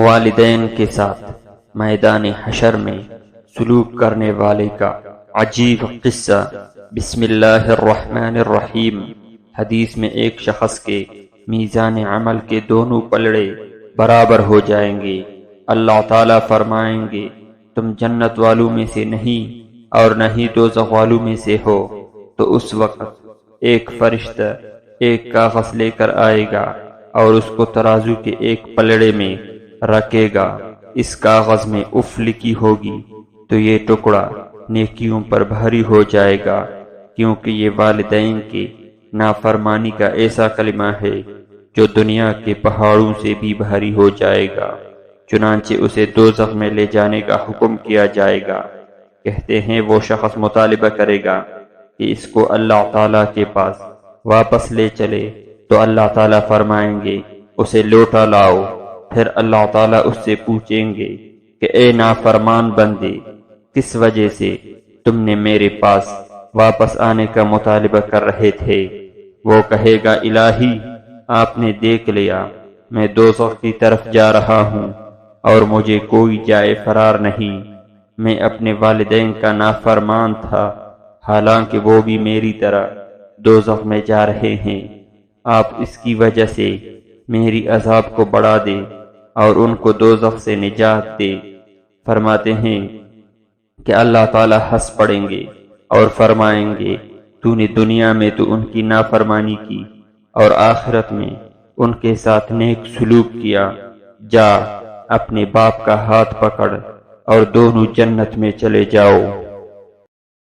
والدین کے ساتھ میدان حشر میں سلوک کرنے والے کا عجیب قصہ۔ بسم اللہ الرحمن الرحیم۔ حدیث میں ایک شخص کے میزان عمل کے دونوں پلڑے برابر ہو جائیں گے۔ اللہ تعالیٰ فرمائیں گے تم جنت والوں میں سے نہیں اور نہ ہی دوزخ والوں میں سے ہو، تو اس وقت ایک فرشتہ ایک کاغذ لے کر آئے گا اور اس کو ترازو کے ایک پلڑے میں رکھے گا۔ اس کاغذ میں اف لکھی ہوگی تو یہ ٹکڑا نیکیوں پر بھاری ہو جائے گا، کیونکہ یہ والدین کی نافرمانی کا ایسا کلمہ ہے جو دنیا کے پہاڑوں سے بھی بھاری ہو جائے گا۔ چنانچہ اسے دوزخ میں لے جانے کا حکم کیا جائے گا۔ کہتے ہیں وہ شخص مطالبہ کرے گا کہ اس کو اللہ تعالیٰ کے پاس واپس لے چلے، تو اللہ تعالیٰ فرمائیں گے اسے لوٹا لاؤ۔ پھر اللہ تعالیٰ اس سے پوچھیں گے کہ اے نافرمان بندے، کس وجہ سے تم نے میرے پاس واپس آنے کا مطالبہ کر رہے تھے؟ وہ کہے گا الہی، آپ نے دیکھ لیا میں دوزخ کی طرف جا رہا ہوں اور مجھے کوئی جائے فرار نہیں۔ میں اپنے والدین کا نافرمان تھا، حالانکہ وہ بھی میری طرح دوزخ میں جا رہے ہیں۔ آپ اس کی وجہ سے میری عذاب کو بڑھا دے اور ان کو دوزخ سے نجات دے۔ فرماتے ہیں کہ اللہ تعالیٰ ہنس پڑیں گے اور فرمائیں گے تو نے دنیا میں تو ان کی نافرمانی کی اور آخرت میں ان کے ساتھ نیک سلوک کیا۔ جا اپنے باپ کا ہاتھ پکڑ اور دونوں جنت میں چلے جاؤ۔